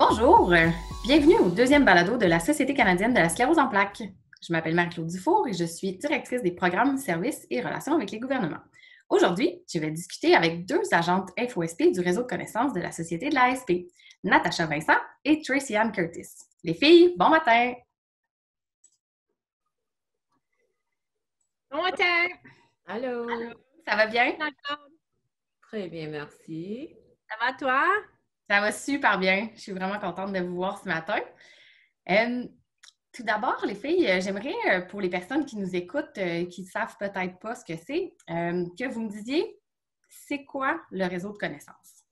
Bonjour, bienvenue au deuxième balado de la Société canadienne de la sclérose en plaques. Je m'appelle Marie-Claude Dufour et je suis directrice des programmes, services et relations avec les gouvernements. Aujourd'hui, je vais discuter avec deux agentes FOSP du réseau de connaissances de la Société de l'ASP, Natacha Vincent et Tracy Ann Curtis. Les filles, bon matin! Bon matin! Allô! Allô, ça va bien? Très bien, merci. Ça va toi? Ça va super bien. Je suis vraiment contente de vous voir ce matin. Tout d'abord, les filles, j'aimerais, pour les personnes qui nous écoutent, qui ne savent peut-être pas ce que c'est, que vous me disiez, c'est quoi le réseau de connaissances?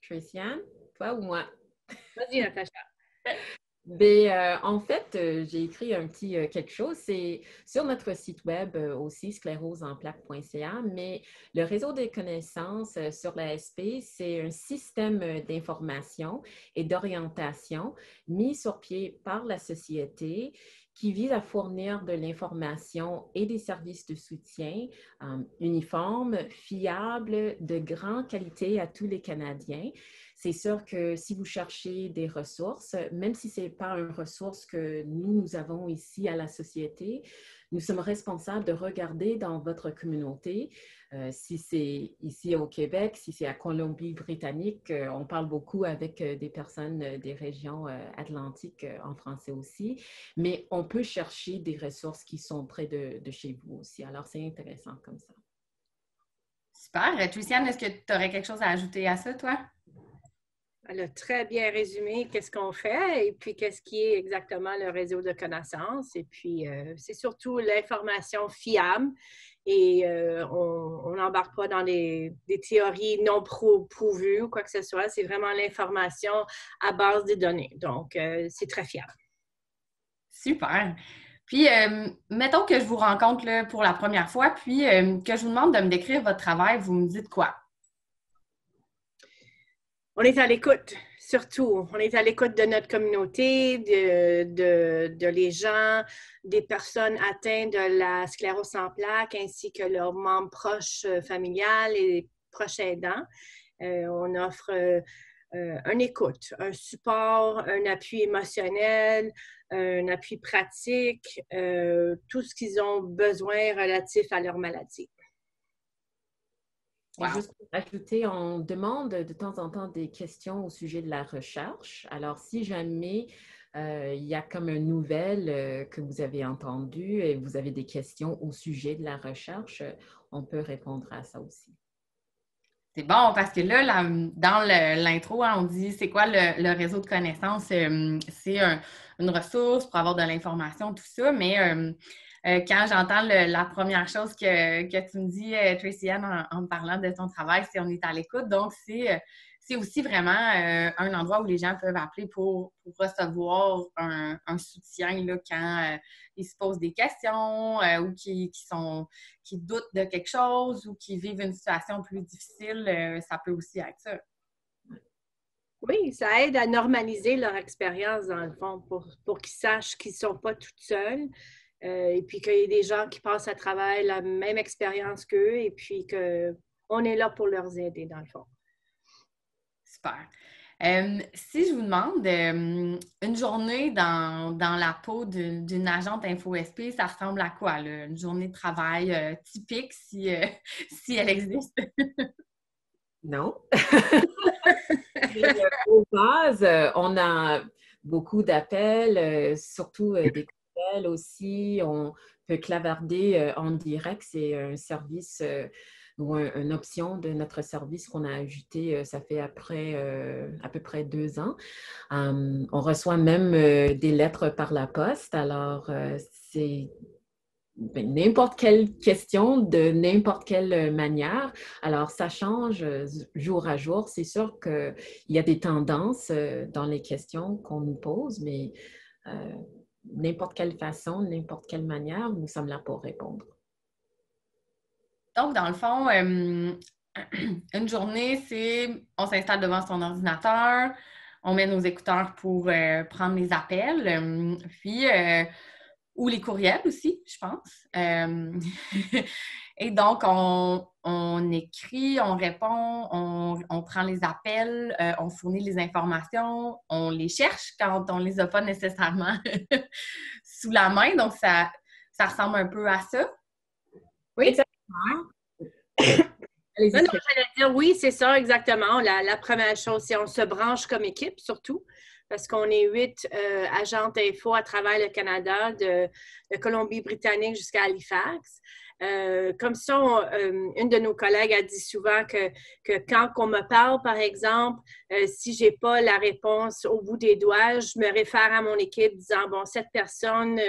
Tracy Ann, toi ou moi? Vas-y, Natacha. En fait, j'ai écrit un petit quelque chose. C'est sur notre site web aussi, sclérosenplaques.ca, mais le réseau des connaissances sur la SP, c'est un système d'information et d'orientation mis sur pied par la société qui vise à fournir de l'information et des services de soutien uniformes, fiables, de grande qualité à tous les Canadiens. C'est sûr que si vous cherchez des ressources, même si ce n'est pas une ressource que nous avons ici à la société, nous sommes responsables de regarder dans votre communauté, si c'est ici au Québec, si c'est à Colombie-Britannique, on parle beaucoup avec des personnes des régions atlantiques en français aussi, mais on peut chercher des ressources qui sont près de chez vous aussi. Alors, c'est intéressant comme ça. Super. Luciane, est-ce que tu aurais quelque chose à ajouter à ça, toi? Elle a très bien résumé qu'est-ce qu'on fait et puis qu'est-ce qui est exactement le réseau de connaissances. Et puis, c'est surtout l'information fiable et on n'embarque pas dans des théories non prouvues ou quoi que ce soit. C'est vraiment l'information à base des données. Donc, c'est très fiable. Super. Puis, mettons que je vous rencontre là, pour la première fois, puis que je vous demande de me décrire votre travail, vous me dites quoi? On est à l'écoute, surtout. On est à l'écoute de notre communauté, de les gens, des personnes atteintes de la sclérose en plaques, ainsi que leurs membres proches familiales et proches aidants. On offre une écoute, un support, un appui émotionnel, un appui pratique, tout ce qu'ils ont besoin relatif à leur maladie. Wow. Et juste pour ajouter, on demande de temps en temps des questions au sujet de la recherche. Alors, si jamais il y a comme une nouvelle que vous avez entendue et vous avez des questions au sujet de la recherche, on peut répondre à ça aussi. C'est bon, parce que là, dans l'intro, on dit c'est quoi le réseau de connaissances? C'est une ressource pour avoir de l'information, tout ça, mais quand j'entends la première chose que tu me dis, Tracy Ann, en me parlant de ton travail, c'est on est à l'écoute. Donc, c'est aussi vraiment un endroit où les gens peuvent appeler pour recevoir un soutien là, quand ils se posent des questions ou qui doutent de quelque chose ou qui vivent une situation plus difficile. Ça peut aussi être ça. Oui, ça aide à normaliser leur expérience, dans le fond, pour qu'ils sachent qu'ils ne sont pas toutes seuls. Et puis qu'il y ait des gens qui passent à travers la même expérience qu'eux et puis qu'on est là pour leur aider, dans le fond. Super. Si je vous demande une journée dans la peau d'une agente InfoSP, ça ressemble à quoi, là? Une journée de travail typique si elle existe? Non. Aux bases, on a beaucoup d'appels, surtout des courriels aussi. On peut clavarder en direct. C'est un service ou une option de notre service qu'on a ajouté, ça fait après à peu près 2 ans. On reçoit même des lettres par la poste. Alors, c'est n'importe quelle question de n'importe quelle manière. Alors, ça change jour à jour. C'est sûr qu'il y a des tendances dans les questions qu'on nous pose, mais n'importe quelle façon, n'importe quelle manière, nous sommes là pour répondre. Donc, dans le fond, une journée, c'est on s'installe devant son ordinateur, on met nos écouteurs pour prendre les appels, puis ou les courriels aussi, je pense. Et donc, on écrit, on répond, on prend les appels, on fournit les informations, on les cherche quand on les a pas nécessairement sous la main. Donc, ça ressemble un peu à ça. Oui, Exactement. non, j'allais dire oui, c'est ça, exactement. La première chose, c'est qu'on se branche comme équipe, surtout, parce qu'on est 8 agentes info à travers le Canada, de Colombie-Britannique jusqu'à Halifax. Comme ça, une de nos collègues a dit souvent que quand on me parle, par exemple, si je n'ai pas la réponse au bout des doigts, je me réfère à mon équipe disant, bon, cette personne,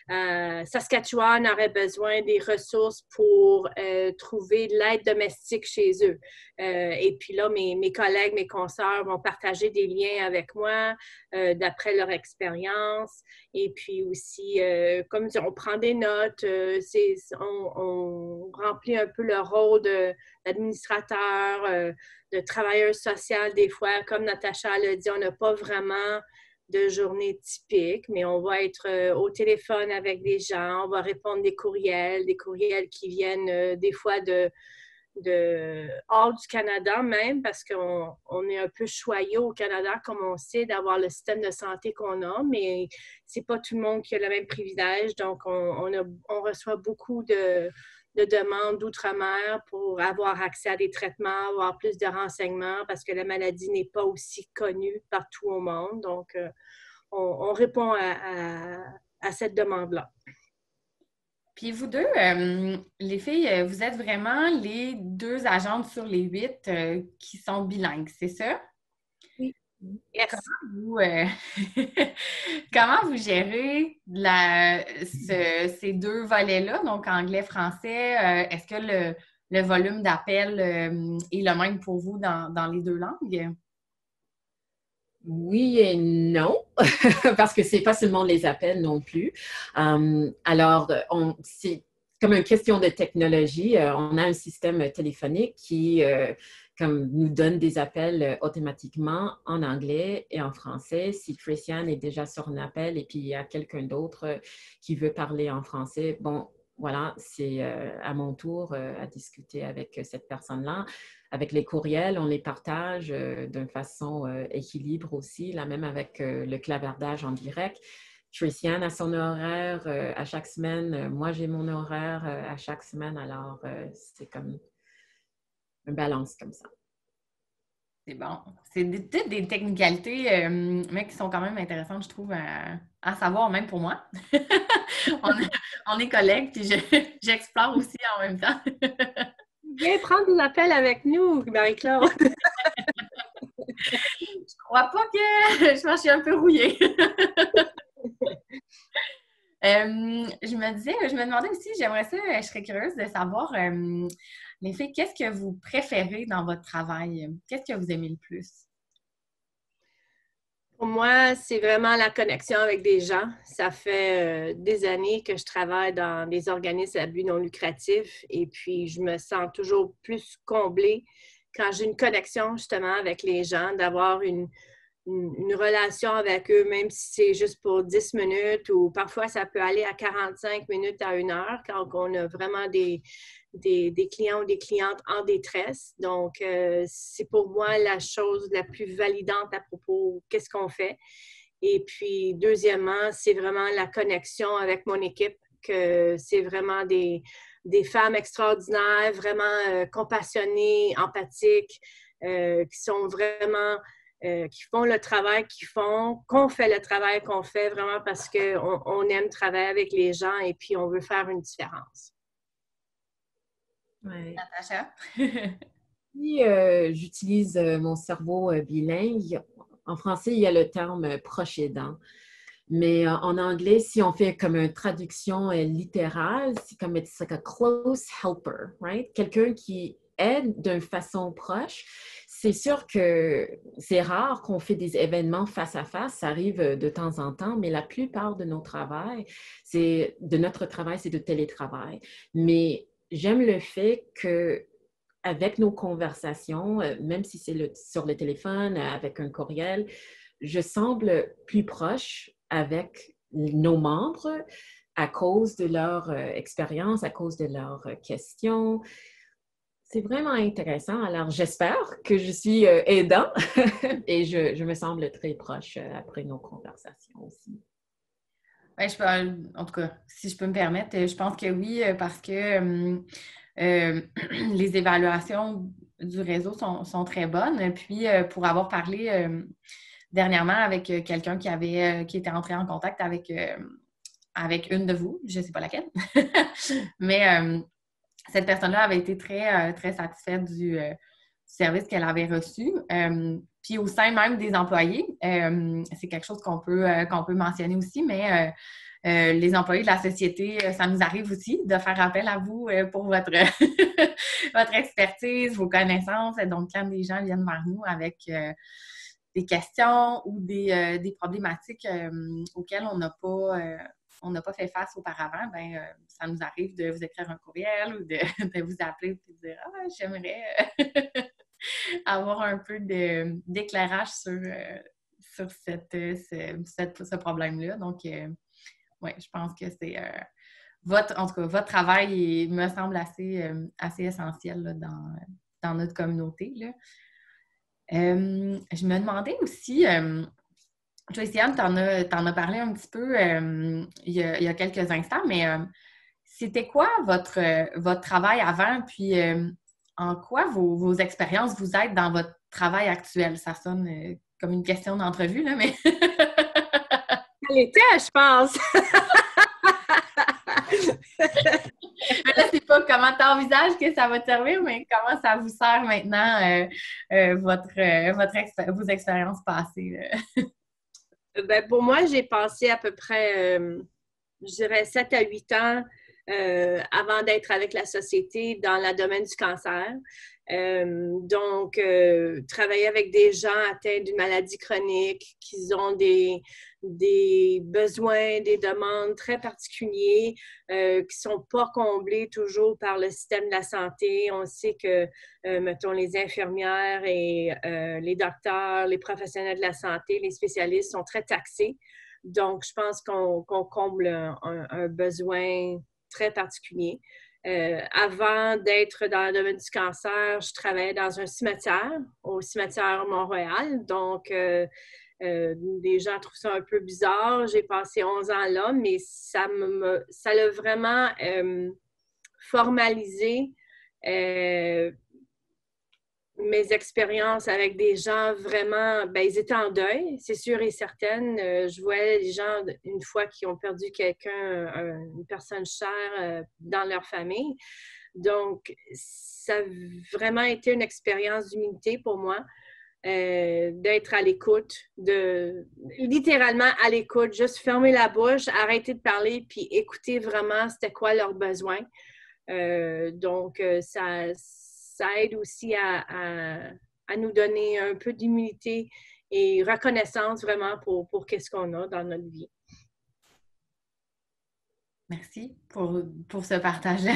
Saskatchewan aurait besoin des ressources pour trouver de l'aide domestique chez eux. Et puis là, mes collègues, mes consoeurs vont partager des liens avec moi d'après leur expérience. Et puis aussi, comme on prend des notes, on remplit un peu le rôle d'administrateur, de travailleur social des fois. Comme Natacha l'a dit, on n'a pas vraiment de journée typique, mais on va être au téléphone avec des gens, on va répondre des courriels qui viennent des fois hors du Canada même, parce qu'on est un peu choyé au Canada, comme on sait, d'avoir le système de santé qu'on a, mais c'est pas tout le monde qui a le même privilège. Donc, on reçoit beaucoup de demandes d'outre-mer pour avoir accès à des traitements, avoir plus de renseignements, parce que la maladie n'est pas aussi connue partout au monde. Donc, on répond à cette demande-là. Puis vous deux, les filles, vous êtes vraiment les 2 agentes sur les 8 qui sont bilingues, c'est ça? Oui. Yes. Comment vous gérez ces 2 volets-là, donc anglais-français? Est-ce que le volume d'appels est le même pour vous dans les 2 langues? Oui et non, parce que c'est pas seulement les appels non plus. Alors, c'est comme une question de technologie. On a un système téléphonique qui comme nous donne des appels automatiquement en anglais et en français. Si Tracy-Ann est déjà sur un appel et puis il y a quelqu'un d'autre qui veut parler en français, bon, voilà, c'est à mon tour à discuter avec cette personne-là. Avec les courriels, on les partage d'une façon équilibre aussi, là même avec le clavardage en direct. Tracy-Ann a son horaire à chaque semaine. Moi, j'ai mon horaire à chaque semaine. Alors, c'est comme une balance comme ça. C'est bon. C'est toutes des technicalités, mais qui sont quand même intéressantes, je trouve, à savoir, même pour moi. on est collègues, puis j'explore aussi en même temps. Viens prendre des appels avec nous, Marie-Claude. Je crois pas que... Je pense que je suis un peu rouillée. Je me demandais aussi, j'aimerais ça, je serais curieuse de savoir, les filles, qu'est-ce que vous préférez dans votre travail? Qu'est-ce que vous aimez le plus? Pour moi, c'est vraiment la connexion avec des gens. Ça fait des années que je travaille dans des organismes à but non lucratif et puis je me sens toujours plus comblée quand j'ai une connexion justement avec les gens, d'avoir une relation avec eux, même si c'est juste pour 10 minutes ou parfois ça peut aller à 45 minutes à 1 heure quand on a vraiment des clients ou des clientes en détresse. Donc, c'est pour moi la chose la plus validante à propos de qu'est-ce qu'on fait. Et puis, deuxièmement, c'est vraiment la connexion avec mon équipe, que c'est vraiment des femmes extraordinaires, vraiment compassionnées, empathiques, qui sont vraiment... qui font le travail qu'ils font, qu'on fait le travail qu'on fait vraiment parce qu'on aime travailler avec les gens et puis on veut faire une différence. Ouais. Natacha? Si j'utilise mon cerveau bilingue, en français, il y a le terme proche aidant. Mais en anglais, si on fait comme une traduction littérale, c'est comme it's like a close helper, right? Quelqu'un qui aide d'une façon proche. C'est sûr que c'est rare qu'on fait des événements face à face, ça arrive de temps en temps, mais la plupart de notre travail, c'est de télétravail. Mais j'aime le fait que avec nos conversations, même si c'est sur le téléphone, avec un courriel, je semble plus proche avec nos membres à cause de leur expérience, à cause de leurs questions. C'est vraiment intéressant. Alors, j'espère que je suis aidant et je me semble très proche après nos conversations aussi. Ouais, en tout cas, si je peux me permettre, je pense que oui, parce que les évaluations du réseau sont très bonnes. Puis, pour avoir parlé dernièrement avec quelqu'un qui était entré en contact avec une de vous, je ne sais pas laquelle, mais cette personne-là avait été très satisfaite du service qu'elle avait reçu. Puis au sein même des employés, c'est quelque chose qu'on peut mentionner aussi, mais les employés de la société, ça nous arrive aussi de faire appel à vous pour votre, votre expertise, vos connaissances. Donc, quand des gens viennent vers nous avec des questions ou des problématiques auxquelles on n'a pas fait face auparavant, ben ça nous arrive de vous écrire un courriel ou de vous appeler et de dire « Ah, j'aimerais avoir un peu d'éclairage sur ce problème-là. » Donc, oui, je pense que c'est en tout cas, votre travail me semble assez essentiel là, dans notre communauté. Là. Je me demandais aussi, Joyciane, t'en as parlé un petit peu il y a quelques instants, mais c'était quoi votre travail avant, puis en quoi vos expériences vous aident dans votre travail actuel? Ça sonne comme une question d'entrevue, là, mais... Elle était, je pense. Mais là, c'est pas comment tu envisages que ça va te servir, mais comment ça vous sert maintenant vos expériences passées. Ben, pour moi, j'ai passé à peu près, je dirais, 7 à 8 ans avant d'être avec la société dans le domaine du cancer. Donc, travailler avec des gens atteints d'une maladie chronique, qui ont des besoins, des demandes très particuliers, qui ne sont pas comblés toujours par le système de la santé. On sait que, mettons, les infirmières et les docteurs, les professionnels de la santé, les spécialistes sont très taxés. Donc, je pense qu'on comble un besoin très particulier. Avant d'être dans le domaine du cancer, je travaillais dans un cimetière, au cimetière Mont-Royal. Donc, les gens trouvent ça un peu bizarre. J'ai passé 11 ans là, mais ça l'a vraiment formalisé mes expériences avec des gens vraiment, ben, ils étaient en deuil, c'est sûr et certain. Je voyais les gens, une fois qui ont perdu quelqu'un, une personne chère dans leur famille. Donc, ça a vraiment été une expérience d'humilité pour moi, d'être à l'écoute, littéralement à l'écoute, juste fermer la bouche, arrêter de parler, puis écouter vraiment c'était quoi leurs besoins. Donc, ça aide aussi à nous donner un peu d'humilité et reconnaissance vraiment pour qu'est-ce qu'on a dans notre vie. Merci pour ce partage-là.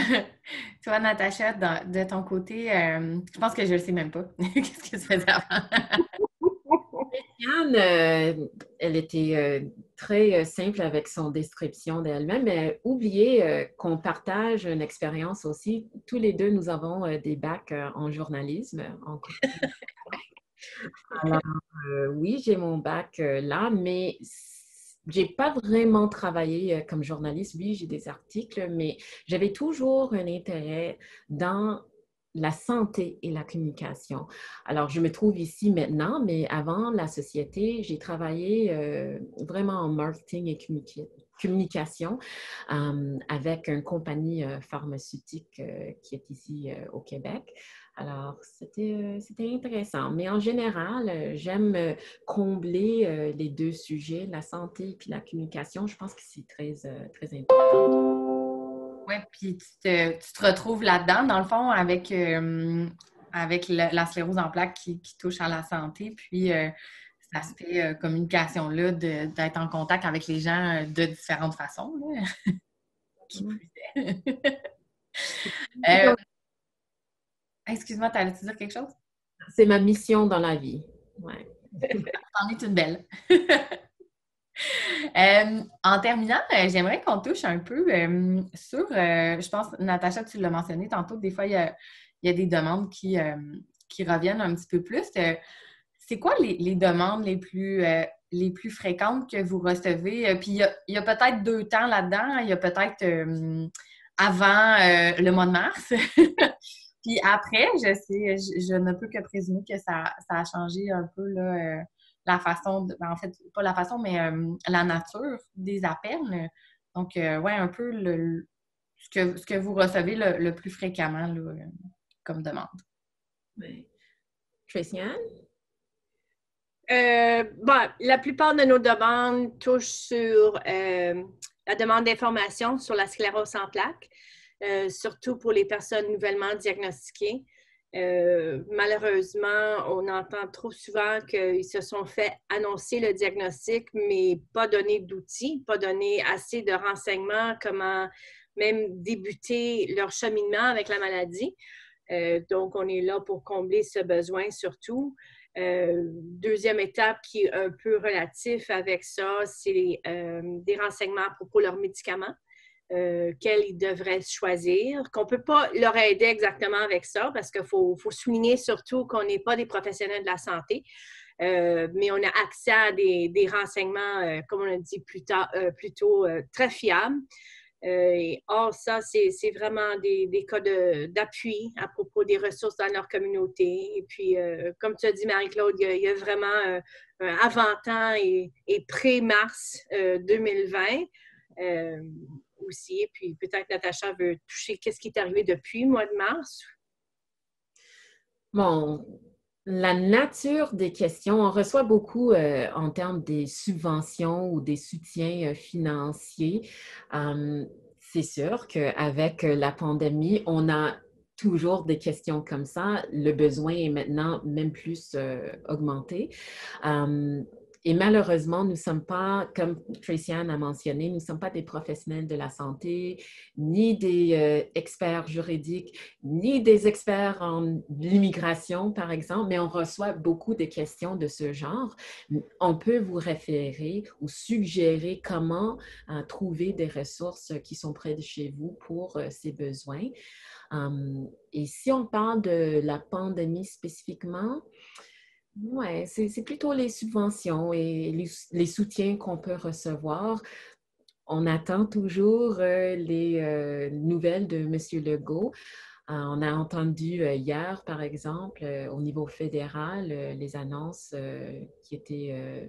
Toi, Natacha, de ton côté, je pense que je ne le sais même pas. Qu'est-ce que tu faisais avant? Anne, elle était très simple avec son description d'elle-même, mais oubliez qu'on partage une expérience aussi. Tous les deux, nous avons des bacs en journalisme. Alors, oui, j'ai mon bac là, mais j'ai pas vraiment travaillé comme journaliste. Oui, j'ai des articles, mais j'avais toujours un intérêt dans la santé et la communication. Alors, je me trouve ici maintenant, mais avant la société, j'ai travaillé vraiment en marketing et communication avec une compagnie pharmaceutique qui est ici au Québec. Alors, c'était intéressant. Mais en général, j'aime combler les deux sujets, la santé et la communication. Je pense que c'est très important. Oui, puis tu te retrouves là-dedans, dans le fond, avec la sclérose en plaques qui touche à la santé, puis cet aspect communication-là, d'être en contact avec les gens de différentes façons. Là. Qui plus est. Excuse-moi, t'allais-tu dire quelque chose? C'est ma mission dans la vie. Ouais. T'en es une belle. En terminant, j'aimerais qu'on touche un peu sur, je pense, Natacha, tu l'as mentionné tantôt, des fois, il y a des demandes qui reviennent un petit peu plus. C'est quoi les demandes les plus fréquentes que vous recevez? Puis il y a peut-être 2 temps là-dedans. Il y a peut-être avant le mois de mars. Puis après, je ne peux que présumer que ça a changé un peu là, la façon, en fait, pas la façon, mais la nature des appels. Donc, ouais, un peu ce que vous recevez le plus fréquemment là, comme demande. Oui. Tracy-Anne? La plupart de nos demandes touchent sur la demande d'information sur la sclérose en plaques, surtout pour les personnes nouvellement diagnostiquées. Malheureusement, on entend trop souvent qu'ils se sont fait annoncer le diagnostic, mais pas donner d'outils, pas donner assez de renseignements, comment même débuter leur cheminement avec la maladie. Donc, on est là pour combler ce besoin surtout. Deuxième étape qui est un peu relatif avec ça, c'est des renseignements à propos de leurs médicaments. Quels ils devraient choisir, qu'on ne peut pas leur aider exactement avec ça parce qu'il faut souligner surtout qu'on n'est pas des professionnels de la santé, mais on a accès à des renseignements, comme on a dit plutôt très fiables. Ça, c'est vraiment des cas d'appui à propos des ressources dans leur communauté. Et puis, comme tu as dit, Marie-Claude, il y a vraiment un avant-temps et pré-mars 2020. Aussi. Et puis peut-être Natacha veut toucher qu'est-ce qui est arrivé depuis le mois de mars. Bon, la nature des questions, on reçoit beaucoup en termes des subventions ou des soutiens financiers. C'est sûr qu'avec la pandémie, on a toujours des questions comme ça. Le besoin est maintenant même plus augmenté. Et malheureusement, nous ne sommes pas, comme Tracy-Anne a mentionné, nous ne sommes pas des professionnels de la santé, ni des experts juridiques, ni des experts en immigration, par exemple, mais on reçoit beaucoup de questions de ce genre. On peut vous référer ou suggérer comment trouver des ressources qui sont près de chez vous pour ces besoins. Et si on parle de la pandémie spécifiquement, oui, c'est plutôt les subventions et les soutiens qu'on peut recevoir. On attend toujours les nouvelles de M. Legault. On a entendu hier, par exemple, au niveau fédéral, les annonces qui étaient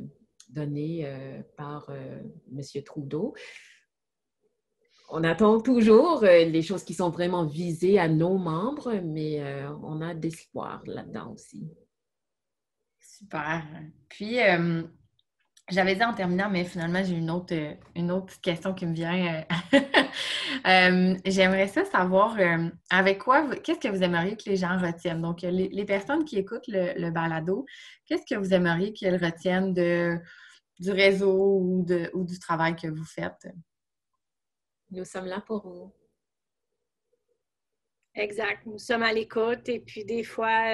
données par M. Trudeau. On attend toujours les choses qui sont vraiment visées à nos membres, mais on a d'espoir là-dedans aussi. Super. Puis, j'avais dit en terminant, mais finalement, j'ai une autre question qui me vient. J'aimerais ça savoir avec quoi, qu'est-ce que vous aimeriez que les gens retiennent? Donc, les personnes qui écoutent le balado, qu'est-ce que vous aimeriez qu'elles retiennent du réseau ou du travail que vous faites? Nous sommes là pour vous. Exact. Nous sommes à l'écoute et puis des fois,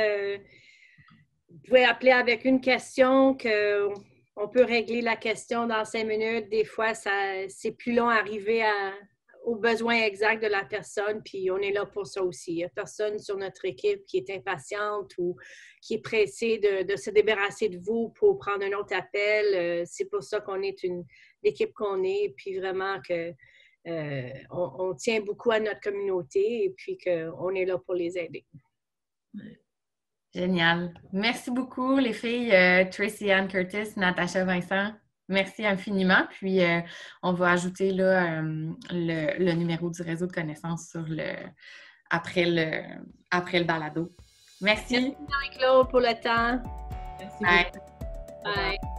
vous pouvez appeler avec une question qu'on peut régler la question dans 5 minutes. Des fois, c'est plus long à arriver aux besoins exacts de la personne, puis on est là pour ça aussi. Il n'y a personne sur notre équipe qui est impatiente ou qui est pressée de se débarrasser de vous pour prendre un autre appel. C'est pour ça qu'on est l'équipe qu'on est, puis vraiment que on tient beaucoup à notre communauté et puis qu'on est là pour les aider. Génial. Merci beaucoup, les filles Tracy-Anne Curtis, Natacha Vincent. Merci infiniment. Puis, on va ajouter là, le numéro du réseau de connaissances après le balado. Merci. Merci Marie-Claude pour le temps. Merci Bye. beaucoup. Bye.